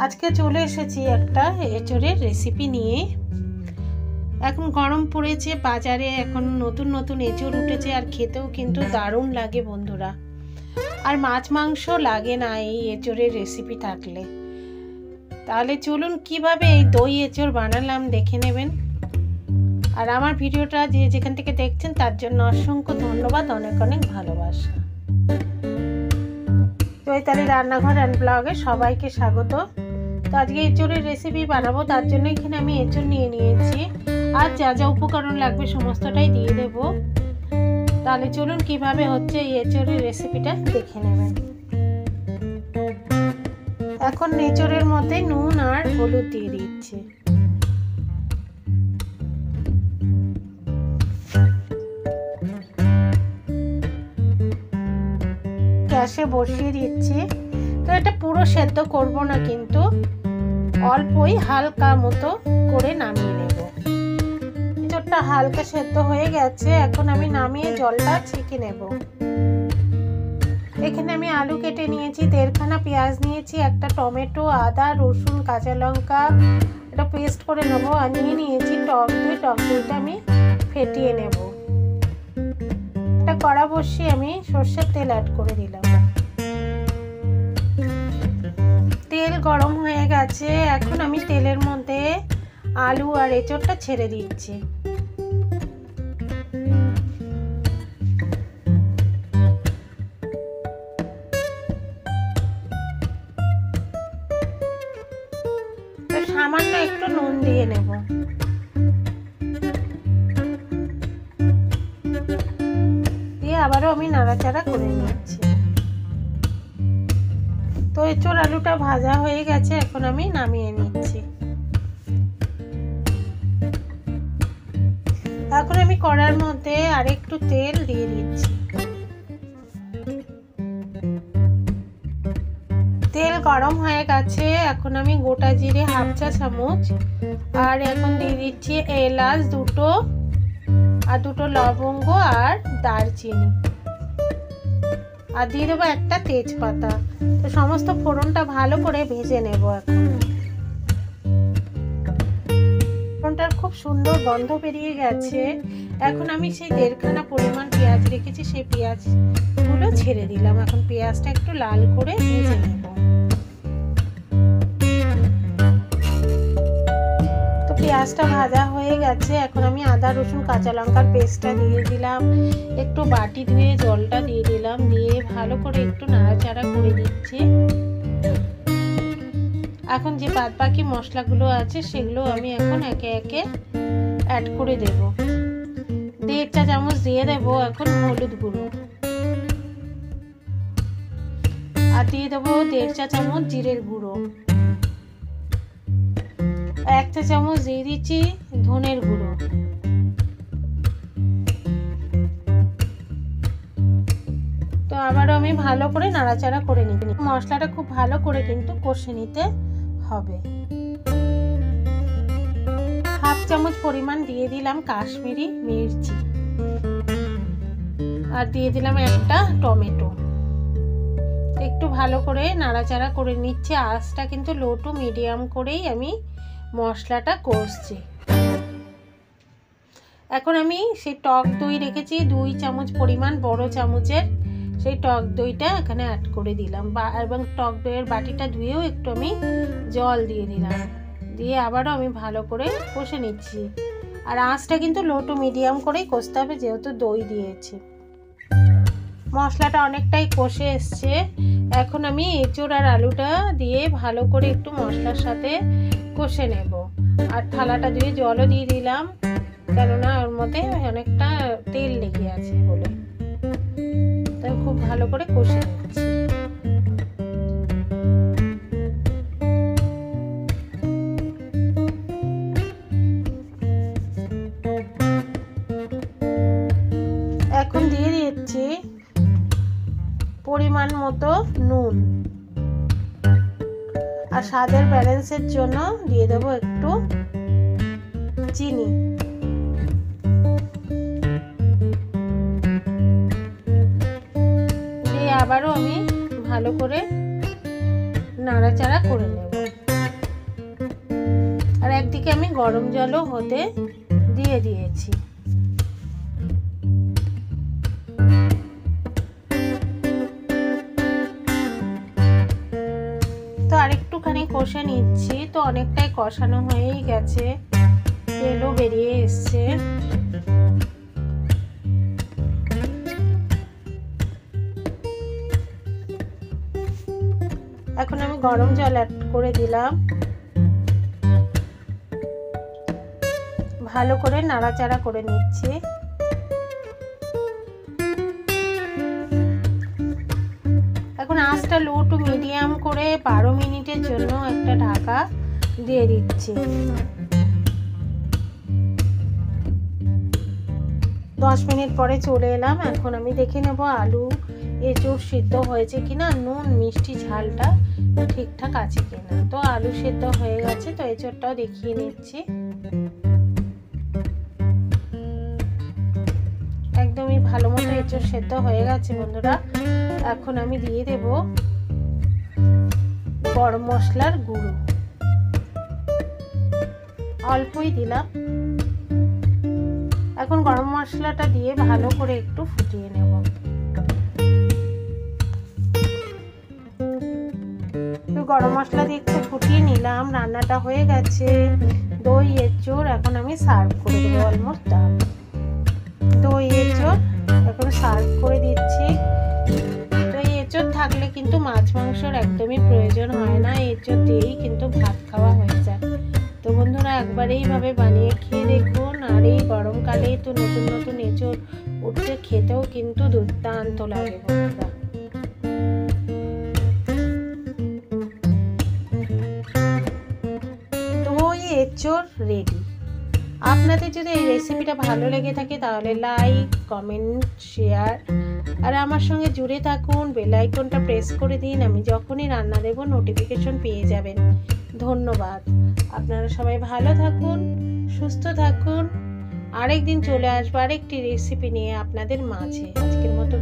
আজকে চলে এসেছি একটা এঁচোড়ের রেসিপি নিয়ে। এখন গরম পড়েছে, বাজারে এখন নতুন নতুন এঁচোড় উঠেছে আর খেতেও কিন্তু দারুণ লাগে বন্ধুরা। আর মাছ মাংস লাগে না এই এঁচোড়ের রেসিপি থাকলে। তাহলে চলুন কিভাবে এই দই এঁচোড় বানালাম দেখে নেবেন। আর আমার ভিডিওটা যে যেখান থেকে দেখছেন তার জন্য অসংখ্য ধন্যবাদ, অনেক অনেক ভালোবাসা। চৈতালি রান্নাঘর অ্যান্ড ব্লগে সবাইকে স্বাগত। তো আজকে এঁচোড়ের রেসিপি বানাবো, তার জন্য এখানে আমি এঁচোড় নিয়ে নিয়েছি আর যা যা উপকরণ লাগবে সমস্তটাই দিয়ে দেব। তাহলে চলুন কিভাবে হচ্ছে এই এঁচোড়ের রেসিপিটা দেখে নেবেন। এখন এঁচোড়ের মধ্যে নুন আর হলুদ দিয়ে দিচ্ছি। গ্যাসে বসিয়ে দিচ্ছি। তো এটা পুরো সেদ্ধ করব না, কিন্তু অল্পই হালকা মতো করে নামিয়ে নেব। এঁচোড়টা হালকা সেদ্ধ হয়ে গেছে, এখন আমি নামিয়ে জলটা ছেঁকে নেব। এখানে আমি আলু কেটে নিয়েছি, 1.5 খানা পেঁয়াজ নিয়েছি, একটা টমেটো, আদা, রসুন, কাঁচা লঙ্কা এটা পেস্ট করে নেব। আর নিয়েছি টক দই, টক দইটা আমি ফেটিয়ে নেব। একটা কড়া বসিয়ে আমি সরষের তেল অ্যাড করে দিলাম। তেল গরম হয়ে গেছে, এখন আমি তেলের মধ্যে আলু আর এঁচোড়টা ছেড়ে দিচ্ছি। সামান্য একটু নুন দিয়ে নেব। দিয়ে আবারও আমি নাড়াচাড়া করে নিচ্ছি। তো এঁচোড় আলুটা ভাজা হয়ে গেছে, এখন আমি নামিয়ে নিচ্ছি। এখন আমি কড়ার মধ্যে আরেকটু তেল দিয়ে দিচ্ছি। তেল গরম হয়ে গেছে, এখন আমি গোটা জিরে 1/2 চা চামচ আর এখন দিয়ে দিচ্ছি এলাচ 2টো আর 2টো লবঙ্গ আর দারচিনি আর দিয়ে দেবো একটা তেজপাতা। তো সমস্ত ফোড়নটা ভালো করে ভেজে নেব। এখন ফোড়নটার খুব সুন্দর গন্ধ বেরিয়ে গেছে। এখন আমি সেই 1.5 খানা পরিমাণ পেঁয়াজ রেখেছি, সেই পেঁয়াজগুলো ছেড়ে দিলাম। এখন পেঁয়াজটা একটু লাল করে ভেজে নেব। তো পেঁয়াজটা ভাজা হয়ে গেছে, এখন আমি আদা রসুন কাঁচা লঙ্কার পেস্টটা দিয়ে দিলাম, একটু বাটি ধুয়ে জলটা দিয়ে দিলাম, দিয়ে ভালো করে একটু নাড়াচাড়া করে দিচ্ছি। এখন যে বাদ বাকি মশলাগুলো আছে সেগুলো আমি এখন একে একে অ্যাড করে দেব। 1.5 চা চামচ দিয়ে দেব এখন হলুদ গুঁড়ো আর দিয়ে দেবো 1.5 চা চামচ জিরের গুঁড়ো, 1 চা চামচ দিয়ে দিচ্ছি ধনের গুঁড়ো, তো আবারও আমি ভালো করে নাড়াচাড়া করে নিই। মশলাটা খুব ভালো করে কিন্তু কষে নিতে হবে। 1/2 চামচ পরিমাণ দিয়ে দিলাম কাশ্মীরি মির্চি আর দিয়ে দিলাম একটা টমেটো। একটু ভালো করে নাড়াচাড়া করে নিচ্ছে। আঁচটা কিন্তু লো টু মিডিয়াম করেই আমি মশলাটা কষছি। এখন আমি সেই টক দই রেখেছি 2 চামচ পরিমাণ, বড় চামচের সেই টক দইটা এখানে অ্যাড করে দিলাম। এবং টক দইয়ের বাটিটা ধুয়েও একটু আমি জল দিয়ে দিলাম। দিয়ে আবারও আমি ভালো করে কষে নিচ্ছি। আর আঁচটা কিন্তু লো টু মিডিয়াম করেই কষতে হবে, যেহেতু দই দিয়েছি। মশলাটা অনেকটাই কষে এসছে, এখন আমি এঁচোড় আর আলুটা দিয়ে ভালো করে একটু মশলার সাথে কষে নেব। আর থালাটা ধুয়ে জলও দিয়ে দিলাম, কেননা ওর মধ্যে অনেকটা তেল লেগে আছে বলে। তাই খুব ভালো করে কষে নিচ্ছি। এখন দিয়ে দিচ্ছি পরিমাণ মতো নুন আর স্বাদের ব্যালেন্সের জন্য দিয়ে দেবো একটু চিনি। দিয়ে আবারও আমি ভালো করে নাড়াচাড়া করে নেব। একদিকে আমি গরম জলও হতে দিয়ে দিয়েছি। তো আরেকটুখানি কষে নিচ্ছি। তো অনেকটাই কষানো হয়েই গেছে, তেলও বেরিয়ে এসছে। এখন আমি গরম জল অ্যাড করে দিলাম, ভালো করে নাড়াচাড়া করে নিচ্ছি। এখন আঁচটা লো টু মিডিয়াম করে 12 মিনিটের জন্য একটা ঢাকা দিয়ে দিচ্ছি। 10 মিনিট পরে চলে এলাম। এখন আমি দেখে নেব আলু এঁচোড় সিদ্ধ হয়েছে কিনা, নুন মিষ্টি ঝালটা ঠিকঠাক আছে কিনা। তো আলু সিদ্ধ হয়ে গেছে, তো এঁচোড়টাও দেখিয়ে নিচ্ছি। একদমই ভালো মতো এঁচোড় সিদ্ধ হয়ে গেছে বন্ধুরা। এখন আমি দিয়ে দেব গরম মশলার গুঁড়ো, অল্পই দিলাম। এখন গরম মশলাটা দিয়ে ভালো করে একটু ফুটিয়ে নেব। গরম মশলা দিয়ে একটু ফুটিয়ে নিলাম, রান্নাটা হয়ে গেছে। দই এঁচোড় এখন আমি সার্ভ করে দেবো। Almost done. দই এঁচোড় এখন সার্ভ করে দিচ্ছি। তো এই এঁচোড় থাকলে কিন্তু মাছ মাংসর একদমই প্রয়োজন হয় না, এঁচোড় দিয়েই কিন্তু ভাত খাওয়া হয়ে যায়। তো বন্ধুরা একবার এইভাবে বানিয়ে খেয়ে দেখুন। আর এই গরমকালে তো নতুন নতুন এঁচোড় উঠলে খেতেও কিন্তু দুর্দান্ত লাগে বন্ধুরা। দই এঁচোড় রেডি। আপনাদের যদি এই রেসিপিটা ভালো লেগে থাকে তাহলে লাইক, কমেন্ট, শেয়ার আর আমার সঙ্গে জুড়ে থাকুন। বেল আইকনটা প্রেস করে দিন, আমি যখনই রান্না দেব নোটিফিকেশন পেয়ে যাবেন। ধন্যবাদ। আপনারা সবাই ভালো থাকুন, সুস্থ থাকুন। আরেকদিন চলে আসবো আরেকটি রেসিপি নিয়ে আপনাদের মাঝে। আজকের মতো